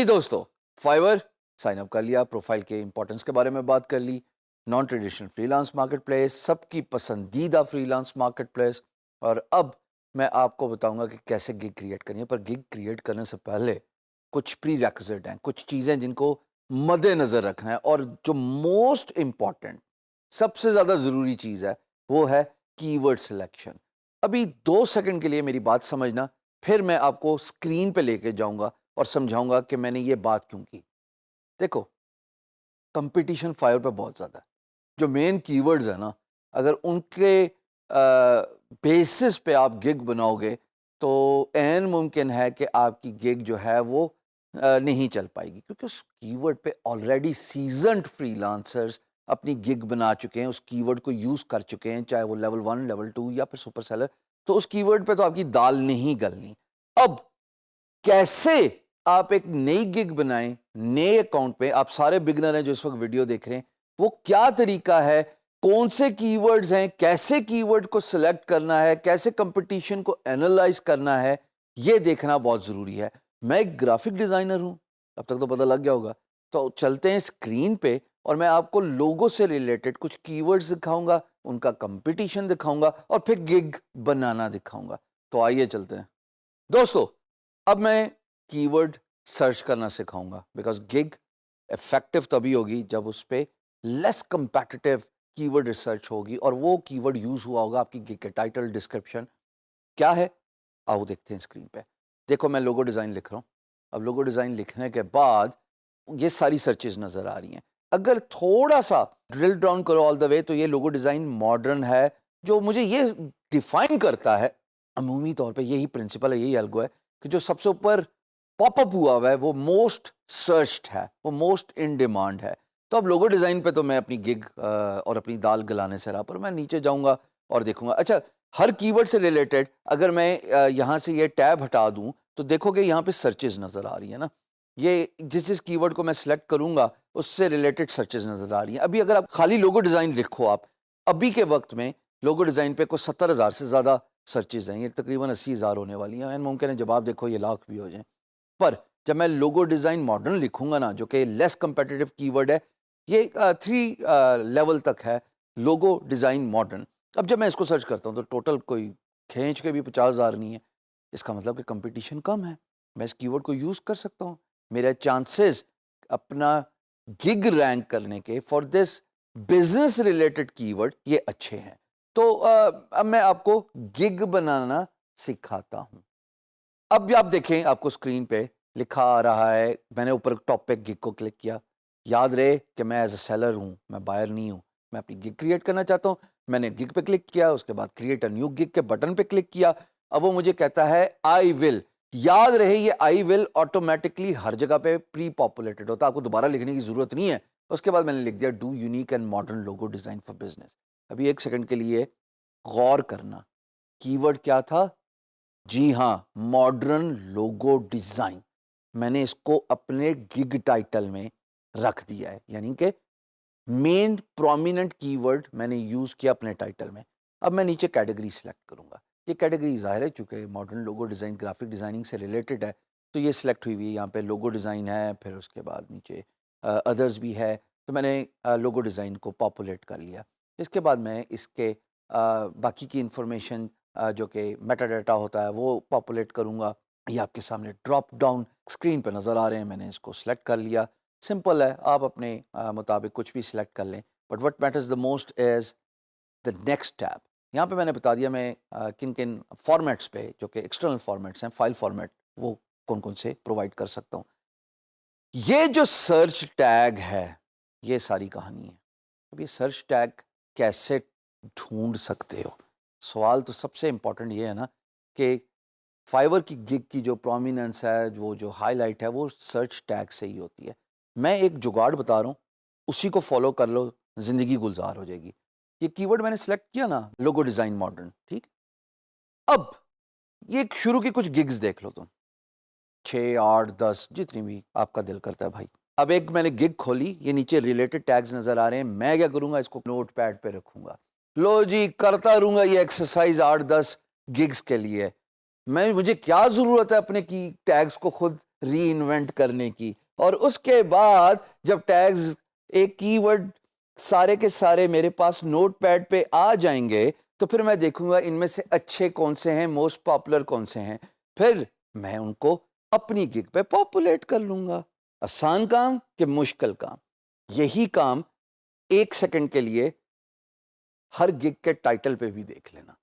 जी दोस्तों, fibre sign up कर लिया, प्रोफाइल के इंपॉर्टेंस के बारे में बात कर ली, non traditional freelance market place, सबकी पसंदीदा फ्रीलांस मार्केट प्लेस। और अब मैं आपको बताऊंगा कि कैसे गिग क्रिएट करनी है। पर गिग क्रिएट करने से पहले कुछ प्री रेक्विजिट हैं, कुछ चीज़ें जिनको मद्देनज़र रखना है। और जो मोस्ट इम्पॉर्टेंट, सबसे ज़्यादा ज़रूरी चीज़ है, वो है कीवर्ड सिलेक्शन। अभी 2 सेकंड के लिए मेरी बात समझना, फिर मैं आपको स्क्रीन पे लेके जाऊंगा और समझाऊंगा कि मैंने ये बात क्यों की। देखो, कंपटीशन फाइवर पे बहुत ज़्यादा है। जो मेन कीवर्ड्स है ना, अगर उनके बेसिस पे आप गिग बनाओगे तो ऐन मुमकिन है कि आपकी गिग जो है वो नहीं चल पाएगी, क्योंकि उस कीवर्ड पे ऑलरेडी सीजन्ड फ्रीलांसर्स अपनी गिग बना चुके हैं, उस कीवर्ड को यूज़ कर चुके हैं, चाहे वो लेवल 1, लेवल 2 या फिर सुपर सेलर। तो उस कीवर्ड पे तो आपकी दाल नहीं गलनी। अब कैसे आप एक नई गिग बनाएं नए अकाउंट पे? आप सारे बिगनर हैं जो इस वक्त वीडियो देख रहे हैं, वो क्या तरीका है, कौन से कीवर्ड्स हैं, कैसे कीवर्ड को सिलेक्ट करना है, कैसे कंपटीशन को एनालाइज करना है, ये देखना बहुत जरूरी है। मैं एक ग्राफिक डिजाइनर हूं, अब तक तो पता लग गया होगा। तो चलते हैं स्क्रीन पे और मैं आपको लोगो से रिलेटेड कुछ कीवर्ड्स दिखाऊंगा, उनका कंपटीशन दिखाऊंगा और फिर गिग बनाना दिखाऊंगा। तो आइए चलते हैं दोस्तों। अब मैं कीवर्ड सर्च करना सिखाऊंगा, बिकॉज गिग इफेक्टिव तभी होगी जब उस पर लेस कंपेटिटिव कीवर्ड रिसर्च होगी और वो कीवर्ड यूज हुआ होगा आपकी गिग के टाइटल, डिस्क्रिप्शन। क्या है, आओ देखते हैं स्क्रीन पे। देखो, मैं लोगो डिजाइन लिख रहा हूं। अब लोगो डिजाइन लिखने के बाद ये सारी सर्चेज नजर आ रही हैं। अगर थोड़ा सा ड्रिल डाउन करो ऑल द वे, तो ये लोगो डिजाइन मॉडर्न है। जो मुझे ये डिफाइन करता है, अमूमी तौर पे यही प्रिंसिपल है, यही एल्गो है कि जो सबसे ऊपर पॉपअप हुआ है वो मोस्ट सर्च्ड है, वो मोस्ट इन डिमांड है। तो अब लोगो डिजाइन पे तो मैं अपनी गिग और अपनी दाल गलाने से रहा, पर मैं नीचे जाऊंगा और देखूंगा। अच्छा, हर कीवर्ड से रिलेटेड अगर मैं यहाँ से ये टैब हटा दूं तो देखोगे यहाँ पे सर्चेज नजर आ रही है ना। ये जिस जिस कीवर्ड को मैं सिलेक्ट करूंगा उससे रिलेटेड सर्चेज नजर आ रही हैं। अभी अगर आप खाली लोगो डिजाइन लिखो, आप अभी के वक्त में लोगो डिजाइन पे कुछ 70,000 से ज्यादा सर्चेज हैं, ये तकरीबन 80,000 होने वाली हैं। मुमकिन है जवाब देखो ये लाख भी हो जाए। पर जब मैं लोगो डिजाइन मॉडर्न लिखूंगा ना, जो कि लेस कंपेटिटिव कीवर्ड है, ये 3 लेवल तक है लोगो डिजाइन मॉडर्न। अब जब मैं इसको सर्च करता हूँ तो टोटल कोई खींच के भी 50,000 नहीं है। इसका मतलब कि कंपटीशन कम है, मैं इस कीवर्ड को यूज कर सकता हूँ। मेरे चांसेस अपना गिग रैंक करने के for this business related keyword ये अच्छे हैं। तो अब मैं आपको गिग बनाना सिखाता हूं। अब आप देखें, आपको स्क्रीन पे लिखा आ रहा है, मैंने ऊपर टॉप पे गिग को क्लिक किया। याद रहे कि मैं एज अ सेलर हूं, मैं बायर नहीं हूं। मैं अपनी गिग क्रिएट करना चाहता हूं। मैंने गिग पे क्लिक किया, उसके बाद क्रिएट अ न्यू गिग के बटन पे क्लिक किया। अब वो मुझे कहता है आई विल। याद रहे, ये आई विल ऑटोमेटिकली हर जगह पे प्री पॉपुलेटेड होता है, आपको दोबारा लिखने की जरूरत नहीं है। उसके बाद मैंने लिख दिया do unique and modern logo design for business. अभी 1 सेकंड के लिए गौर करना, कीवर्ड क्या था? जी हाँ, मॉडर्न लोगो डिजाइन। मैंने इसको अपने गिग टाइटल में रख दिया है, यानी कि मेन प्रोमिनेंट कीवर्ड मैंने यूज किया अपने टाइटल में। अब मैं नीचे कैटेगरी सिलेक्ट करूंगा। ये कैटेगरी जाहिर है चूंकि modern logo design graphic designing से रिलेटेड है, तो ये सिलेक्ट हुई हुई है। यहाँ पे लोगो डिजाइन है, फिर उसके बाद नीचे अदर्स भी है। तो मैंने लोगो डिजाइन को पॉपुलेट कर लिया। इसके बाद मैं इसके बाकी की इंफॉर्मेशन जो कि मेटा डाटा होता है वो पॉपुलेट करूंगा। ये आपके सामने ड्रॉप डाउन स्क्रीन पर नज़र आ रहे हैं, मैंने इसको सिलेक्ट कर लिया। सिंपल है, आप अपने मुताबिक कुछ भी सिलेक्ट कर लें। But what matters the most is the next tab. यहाँ पे मैंने बता दिया मैं किन किन फॉर्मेट्स पे, जो कि एक्सटर्नल फॉर्मेट्स हैं, फाइल फॉर्मेट, वो कौन कौन से प्रोवाइड कर सकता हूँ। ये जो सर्च टैग है, ये सारी कहानी है। अब ये सर्च टैग कैसे ढूंढ सकते हो? सवाल तो सबसे इंपॉर्टेंट ये है ना कि फाइवर की गिग की जो प्रोमिनेंस है, वो जो हाईलाइट है, वो सर्च टैग से ही होती है। मैं एक जुगाड़ बता रहा हूँ, उसी को फॉलो कर लो, जिंदगी गुलजार हो जाएगी। ये कीवर्ड मैंने सेलेक्ट किया ना, लोगो डिजाइन मॉडर्न, ठीक। अब ये शुरू की कुछ गिग्स देख लो तुम, 6, 8, 10, जितनी भी आपका दिल करता है भाई। अब एक मैंने गिग खोली, ये नीचे रिलेटेड टैग्स नजर आ रहे हैं। मैं क्या करूंगा, इसको नोट पैड पे रखूंगा। लो जी, करता रहूंगा ये एक्सरसाइज 8, 10 गिग्स के लिए। मुझे क्या जरूरत है अपने की टैग्स को खुद री इन्वेंट करने की। और उसके बाद जब टैग्स एक कीवर्ड सारे के सारे मेरे पास नोटपैड पे आ जाएंगे तो फिर मैं देखूंगा इनमें से अच्छे कौन से हैं, मोस्ट पॉपुलर कौन से हैं, फिर मैं उनको अपनी गिग पे पॉपुलेट कर लूंगा। आसान काम कि मुश्किल काम? यही काम 1 सेकंड के लिए हर गिग के टाइटल पे भी देख लेना।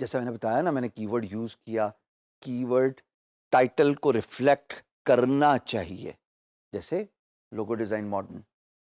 जैसे मैंने बताया ना, मैंने कीवर्ड यूज किया, कीवर्ड टाइटल को रिफ्लेक्ट करना चाहिए। जैसे logo design modern,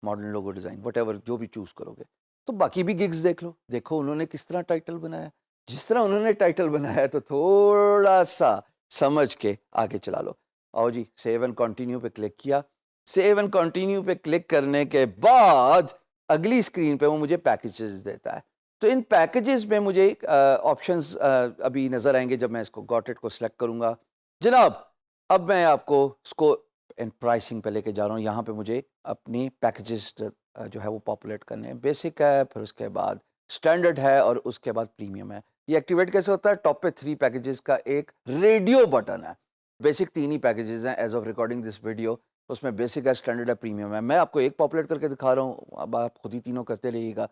modern logo design, what जो भी चूज करोगे। तो बाकी भी गिग्स देख लो, देखो उन्होंने किस तरह टाइटल बनाया। जिस तरह उन्होंने टाइटल बनाया है तो थोड़ा सा समझ के आगे चला लो। आओ जी, सेव एंड कंटिन्यू पे क्लिक किया। सेव एंड कंटिन्यू पे क्लिक करने के बाद अगली स्क्रीन पे वो मुझे पैकेजेस देता है। तो इन पैकेजेस में मुझे ऑप्शंस अभी नजर आएंगे जब मैं इसको गॉट इट को सिलेक्ट करूंगा। जनाब, अब मैं आपको इसको एंड प्राइसिंग पे लेके जा रहा हूँ। यहाँ पे मुझे अपनी पैकेजेस जो है वो पॉपुलेट करने हैं। बेसिक है, फिर उसके बाद स्टैंडर्ड है और उसके बाद प्रीमियम है। ये एक्टिवेट कैसे होता है? टॉप पे 3 पैकेजेस का एक रेडियो बटन है। बेसिक 3 ही पैकेजेस हैं as of recording this video. उसमें बेसिक है, स्टैंडर्ड है, प्रीमियम है। मैं आपको एक पॉपुलेट करके दिखा रहा हूँ, अब आप खुद ही तीनों करते रहिएगा।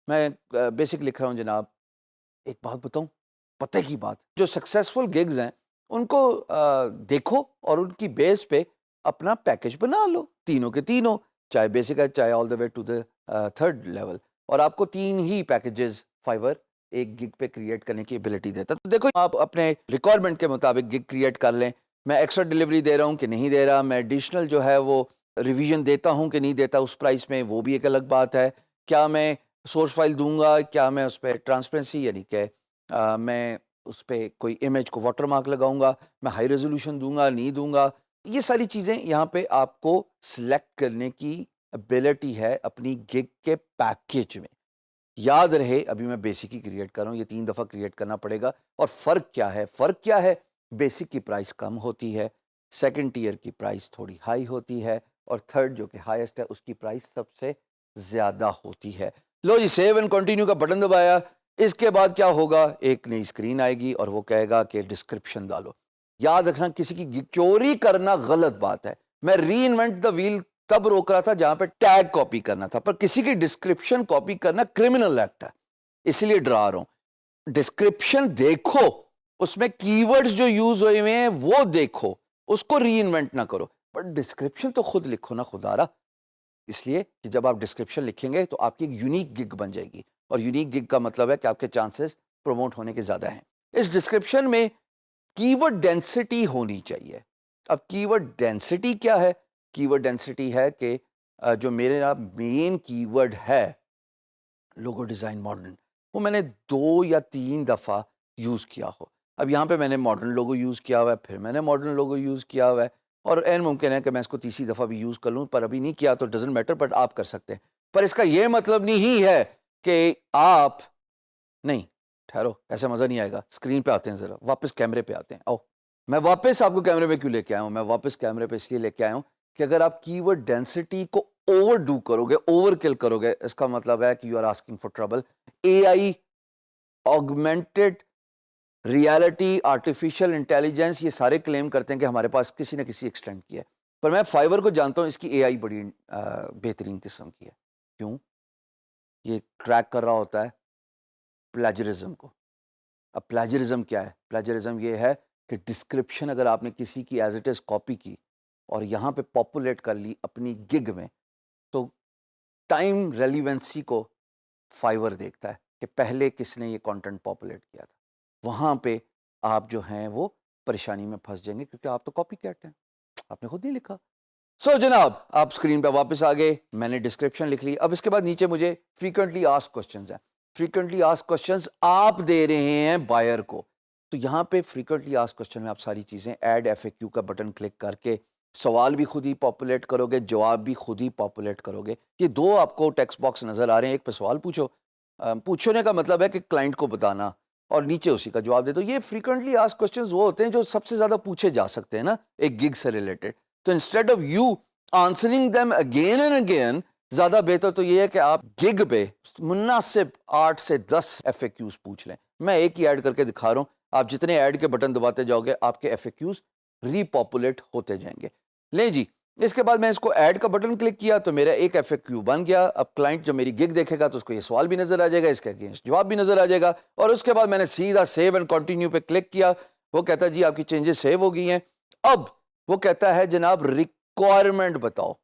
मैं बेसिक लिख रहा हूँ जनाब। एक बात बताऊं, पते की बात, जो सक्सेसफुल गिग्स हैं उनको देखो और उनकी बेस पे अपना पैकेज बना लो, तीनों के तीनों, चाहे बेसिक है चाहे all the way to the 3rd level. और आपको 3 ही पैकेजेस फाइवर एक गिग पे क्रिएट करने की एबिलिटी देता है। तो देखो, आप अपने रिक्वायरमेंट के मुताबिक गिग क्रिएट कर लें। मैं एक्स्ट्रा डिलीवरी दे रहा हूँ कि नहीं दे रहा, मैं एडिशनल जो है वो रिवीजन देता हूँ कि नहीं देता उस प्राइस में, वो भी एक अलग बात है। क्या मैं सोर्स फाइल दूंगा, क्या मैं उस पर ट्रांसपेरेंसी यानी कि मैं उस पर कोई इमेज को वाटरमार्क लगाऊंगा, मैं हाई रेजोल्यूशन दूंगा नहीं दूंगा, ये सारी चीज़ें यहाँ पे आपको सिलेक्ट करने की एबिलिटी है अपनी गिग के पैकेज में। याद रहे, अभी मैं बेसिक ही क्रिएट कर रहा हूँ, ये 3 दफ़ा क्रिएट करना पड़ेगा। और फ़र्क क्या है? फ़र्क क्या है? बेसिक की प्राइस कम होती है, सेकंड टियर की प्राइस थोड़ी हाई होती है, और थर्ड जो कि हाईएस्ट है उसकी प्राइस सबसे ज़्यादा होती है। लो जी, सेव एंड कंटिन्यू का बटन दबाया। इसके बाद क्या होगा? एक नई स्क्रीन आएगी और वो कहेगा कि डिस्क्रिप्शन डालो। याद रखना, किसी की चोरी करना गलत बात है। मैं री इन्वेंट द व्हील तब रोक रहा था जहां पे टैग कॉपी करना था, पर किसी की डिस्क्रिप्शन कॉपी करना क्रिमिनल एक्ट है, इसलिए डरा रहा हूं। डिस्क्रिप्शन देखो, उसमें कीवर्ड्स जो यूज हुए हुए हैं वो देखो, उसको री इन्वेंट ना करो, पर डिस्क्रिप्शन तो खुद लिखो ना खुदारा। इसलिए कि जब आप डिस्क्रिप्शन लिखेंगे तो आपकी एक यूनिक गिग बन जाएगी, और यूनिक गिग का मतलब है कि आपके चांसेस प्रमोट होने के ज्यादा हैं। इस डिस्क्रिप्शन में कीवर्ड डेंसिटी होनी चाहिए। अब कीवर्ड डेंसिटी क्या है? कीवर्ड डेंसिटी है कि जो मेरा मेन कीवर्ड है लोगो डिजाइन मॉडर्न, वो मैंने 2 या 3 दफा यूज किया हो। अब यहाँ पे मैंने मॉडर्न लोगो यूज किया हुआ है, फिर मैंने मॉडर्न लोगो यूज किया हुआ है, और एन मुमकिन है कि मैं इसको तीसरी दफा भी यूज कर लूँ, पर अभी नहीं किया तो डजेंट मैटर, बट आप कर सकते हैं। पर इसका यह मतलब नहीं है कि आप नहीं, ठहरो, ऐसा मजा नहीं आएगा। स्क्रीन पे आते हैं, जरा वापस कैमरे पे आते हैं। आओ, मैं वापस आपको कैमरे पे क्यों लेके आया हूं? मैं वापस कैमरे पे इसलिए लेके आया हूं कि अगर आप कीवर्ड डेंसिटी को ओवर डू करोगे, ओवर किल करोगे, इसका मतलब है कि you are asking for trouble. AI, augmented reality, artificial intelligence, ये सारे क्लेम करते हैं कि हमारे पास किसी न किसी एक्सटेंट की है, पर मैं फाइवर को जानता हूं, इसकी एआई बड़ी बेहतरीन किस्म की है। क्यों? ये ट्रैक कर रहा होता है प्लेजरिज्म को। अब प्लेजरिज्म क्या है? प्लेजरिज्म ये है कि डिस्क्रिप्शन अगर आपने किसी की एज इट इज कॉपी की और यहाँ पे पॉपुलेट कर ली अपनी गिग में, तो टाइम रेलिवेंसी को फाइवर देखता है कि पहले किसने ये कंटेंट पॉपुलेट किया था। वहाँ पे आप जो हैं वो परेशानी में फंस जाएंगे, क्योंकि आप तो कॉपी कैट हैं, आपने खुद नहीं लिखा। सो जनाब, आप स्क्रीन पे वापस आ गए, मैंने डिस्क्रिप्शन लिख ली। अब इसके बाद नीचे मुझे फ्रीक्वेंटली आस्क्ड क्वेश्चंस हैं। फ्रीक्वेंटली आस्क्ड क्वेश्चंस आप दे रहे हैं बायर को, तो यहाँ पे फ्रीक्वेंटली आस्क्ड क्वेश्चन में आप सारी चीज़ें ऐड एफएक्यू का बटन क्लिक करके सवाल भी खुद ही पॉपुलेट करोगे, जवाब भी खुद ही पॉपुलेट करोगे। ये 2 आपको टेक्स्ट बॉक्स नज़र आ रहे हैं, एक पे सवाल पूछो, पूछने का मतलब है कि क्लाइंट को बताना, और नीचे उसी का जवाब दे दो। ये फ्रीक्वेंटली आस्क्ड क्वेश्चंस वो होते हैं जो सबसे ज़्यादा पूछे जा सकते हैं ना एक गिग से रिलेटेड। तो instead of you answering them again and again, ज्यादा बेहतर तो ये है कि आप गिग पे मुनासिब 8 से 10 एफएक्यूज पूछ लें। मैं एक ही ऐड करके दिखा रहा हूं, आप जितने ऐड के बटन दबाते जाओगे आपके एफएक्यूज रीपॉपुलेट होते जाएंगे। ले जी, इसके बाद मैं इसको ऐड का बटन क्लिक किया तो मेरा एक FAQ बन गया। अब क्लाइंट जब मेरी गिग देखेगा तो उसको ये सवाल भी नजर आ जाएगा, इसके अगेंस्ट जवाब भी नजर आ जाएगा। और उसके बाद मैंने सीधा सेव एंड कंटिन्यू पे क्लिक किया। वो कहता है जी आपकी चेंजेस सेव हो गई हैं। अब वो कहता है जनाब रिक्वायरमेंट बताओ,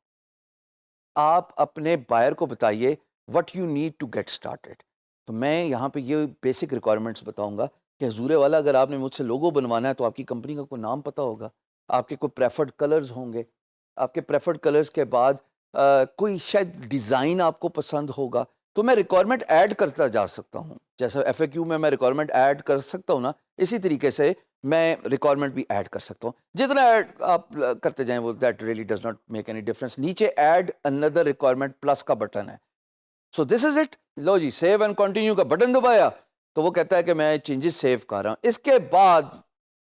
आप अपने बायर को बताइए what you need to get started. तो मैं यहाँ पे ये बेसिक रिक्वायरमेंट्स बताऊंगा कि हजूरे वाला अगर आपने मुझसे लोगो बनवाना है तो आपकी कंपनी का कोई नाम पता होगा, आपके कोई प्रेफर्ड कलर्स होंगे, आपके प्रेफर्ड कलर्स के बाद कोई शायद डिज़ाइन आपको पसंद होगा। तो मैं रिक्वायरमेंट ऐड करता जा सकता हूँ, जैसे FAQ में मैं रिक्वायरमेंट ऐड कर सकता हूँ ना, इसी तरीके से मैं रिक्वायरमेंट भी ऐड कर सकता हूँ। जितना ऐड आप करते जाएं वो that really does not make any difference. नीचे ऐड अनदर रिक्वायरमेंट प्लस का बटन है। So this is it. लो जी, सेव एंड कंटिन्यू का बटन दबाया तो वो कहता है कि मैं चेंजेस सेव कर रहा हूं। इसके बाद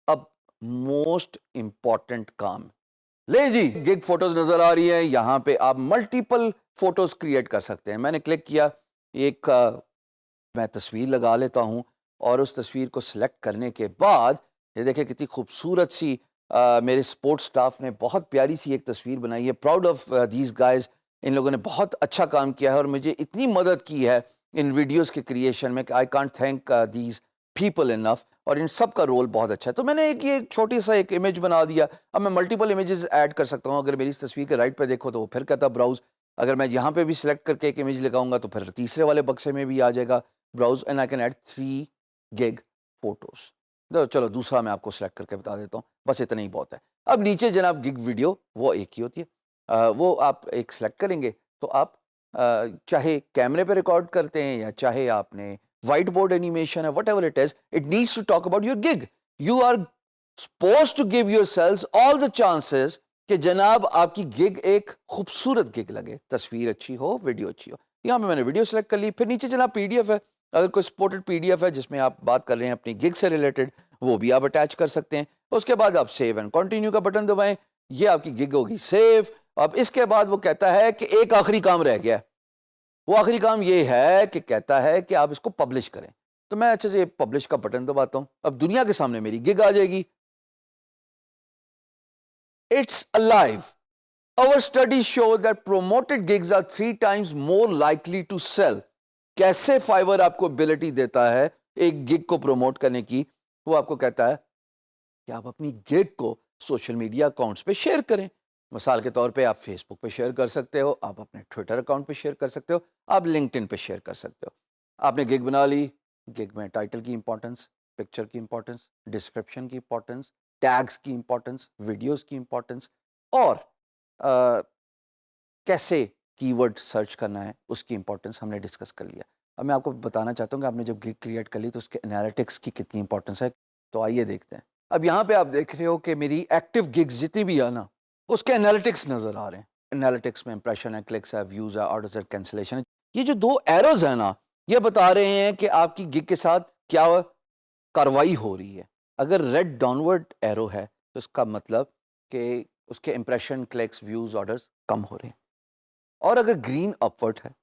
अब मोस्ट इंपॉर्टेंट काम, ले जी गिग फोटोज नजर आ रही है। यहां पे आप मल्टीपल फोटोज क्रिएट कर सकते हैं। मैंने क्लिक किया, एक मैं तस्वीर लगा लेता हूं और उस तस्वीर को सिलेक्ट करने के बाद ये देखिए कितनी खूबसूरत सी मेरे सपोर्ट स्टाफ ने बहुत प्यारी सी एक तस्वीर बनाई है। Proud of these guys. इन लोगों ने बहुत अच्छा काम किया है और मुझे इतनी मदद की है इन वीडियोस के क्रिएशन में कि I can't thank these people enough. और इन सब का रोल बहुत अच्छा है। तो मैंने ये छोटी सा एक इमेज बना दिया। अब मैं मल्टीपल इमेजेस ऐड कर सकता हूँ। अगर मेरी इस तस्वीर के राइट पे देखो तो वो फिर कहता ब्राउज। अगर मैं यहाँ पे भी सिलेक्ट करके एक इमेज लगाऊंगा तो फिर तीसरे वाले बक्से में भी आ जाएगा browse and I can add 3 gig photos. तो चलो दूसरा मैं आपको सिलेक्ट करके बता देता हूँ, बस इतना ही बहुत है। अब नीचे जनाब गिग वीडियो वो एक ही होती है। वो आप एक सेलेक्ट करेंगे तो आप चाहे कैमरे पे रिकॉर्ड करते हैं या चाहे आपने वाइट बोर्ड एनिमेशन है, whatever it is, it needs to talk about your gig. You are suppose to give your sales all the chances कि जनाब आपकी गिग एक खूबसूरत गिग लगे, तस्वीर अच्छी हो, वीडियो अच्छी हो। यहाँ पे मैंने वीडियो सेलेक्ट कर ली। फिर नीचे जनाब PDF है। अगर कोई सपोर्टेड PDF है जिसमें आप बात कर रहे हैं अपनी गिग से रिलेटेड, वो भी आप अटैच कर सकते हैं। उसके बाद आप सेव एंड कंटिन्यू का बटन दबाएं, ये आपकी गिग होगी सेव। अब इसके बाद वो कहता है कि एक आखिरी काम रह गया। वो आखिरी काम ये है कि कहता है कि आप इसको पब्लिश करें। तो मैं अच्छे से पब्लिश का बटन दबाता हूं। अब दुनिया के सामने मेरी गिग आ जाएगी। It's alive. Our studies show that promoted gigs are 3 times more likely to sell. कैसे फाइवर आपको एबिलिटी देता है एक गिग को प्रमोट करने की? वो आपको कहता है कि आप अपनी गिग को सोशल मीडिया अकाउंट्स पे शेयर करें। मिसाल के तौर पे आप फेसबुक पे शेयर कर सकते हो, आप अपने ट्विटर अकाउंट पे शेयर कर सकते हो, आप लिंक्डइन पे शेयर कर सकते हो। आपने गिग बना ली। गिग में टाइटल की इंपॉर्टेंस, पिक्चर की इंपॉर्टेंस, डिस्क्रिप्शन की इंपॉर्टेंस, टैग्स की इंपॉर्टेंस, वीडियोस की इंपॉर्टेंस और कैसे कीवर्ड सर्च करना है उसकी इंपॉर्टेंस हमने डिस्कस कर लिया। अब मैं आपको बताना चाहता हूँ कि आपने जब गिग क्रिएट कर ली तो उसके एनालिटिक्स की कितनी इंपॉर्टेंस है। तो आइए देखते हैं। अब यहाँ पे आप देख रहे हो कि मेरी एक्टिव गिग्स जितनी भी है ना, उसके एनालिटिक्स नज़र आ रहे हैं। एनालिटिक्स में इंप्रेशन है, क्लिक्स है, व्यूज़ है, ऑर्डर्स है, कैंसिलेशन है। ये जो 2 एरोज है ना, ये बता रहे हैं कि आपकी गिग के साथ क्या कार्रवाई हो रही है। अगर रेड डाउनवर्ड एरो है तो इसका मतलब कि उसके इंप्रेशन, क्लिक्स, व्यूज, ऑर्डर्स कम हो रहे हैं। और अगर ग्रीन अपवर्ड है,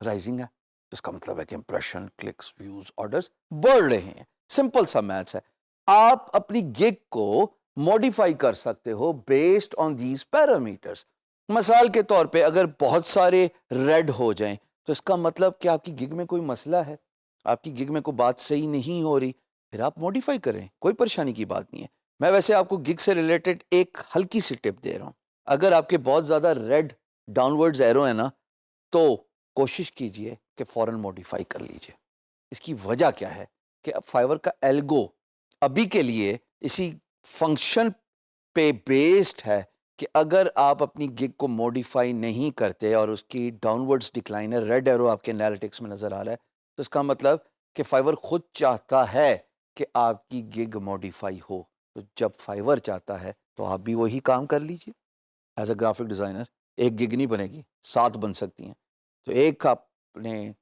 राइजिंग है, तो इसका मतलब है कि इंप्रेशन, क्लिक्स, व्यूज, ऑर्डर्स बढ़ रहे हैं। सिंपल सा मैथ्स है। आप अपनी गिग को मॉडिफाई कर सकते हो बेस्ड ऑन दीज पैरामीटर्स। मिसाल के तौर पे अगर बहुत सारे रेड हो जाएं तो इसका मतलब कि आपकी गिग में कोई मसला है, आपकी गिग में कोई बात सही नहीं हो रही, फिर आप मॉडिफाई करें, कोई परेशानी की बात नहीं है। मैं वैसे आपको गिग से रिलेटेड एक हल्की सी टिप दे रहा हूं। अगर आपके बहुत ज्यादा रेड डाउनवर्ड्स एरो है ना, तो कोशिश कीजिए कि फौरन मॉडिफाई कर लीजिए। इसकी वजह क्या है कि अब फाइवर का एल्गो अभी के लिए इसी फंक्शन पे बेस्ड है कि अगर आप अपनी गिग को मॉडिफाई नहीं करते और उसकी डाउनवर्ड्स डिक्लाइन है, रेड एरो आपके एनालिटिक्स में नजर आ रहा है, तो इसका मतलब कि फाइवर खुद चाहता है कि आपकी गिग मॉडिफाई हो। तो जब फाइवर चाहता है तो आप भी वही काम कर लीजिए। एज अ ग्राफिक डिज़ाइनर एक गिग नहीं बनेगी, 7 बन सकती हैं। तो एक आपने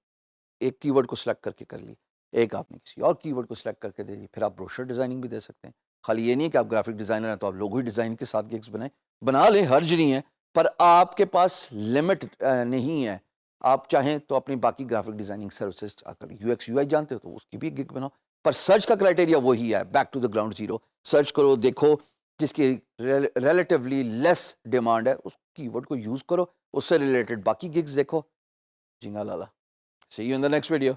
एक कीवर्ड को सिलेक्ट करके कर ली, एक आपने किसी और कीवर्ड को सिलेक्ट करके दे दी, फिर आप ब्रोशर डिज़ाइनिंग भी दे सकते हैं। खाली ये नहीं कि आप ग्राफिक डिज़ाइनर हैं तो आप लोगो ही डिज़ाइन के साथ गिग्स बनाएं, बना लें, हर्ज नहीं है, पर आपके पास लिमिट नहीं है। आप चाहें तो अपनी बाकी ग्राफिक डिज़ाइनिंग सर्विसेज, अगर UX UI जानते हो तो उसकी भी गिग बनाओ। पर सर्च का क्राइटेरिया वही है, back to the ground zero. Search करो, देखो जिसकी रिलेटिवली लेस डिमांड है, उस कीवर्ड को यूज़ करो, उससे रिलेटेड बाकी गिग्स देखो। जिंगा लाला, see you in the next video.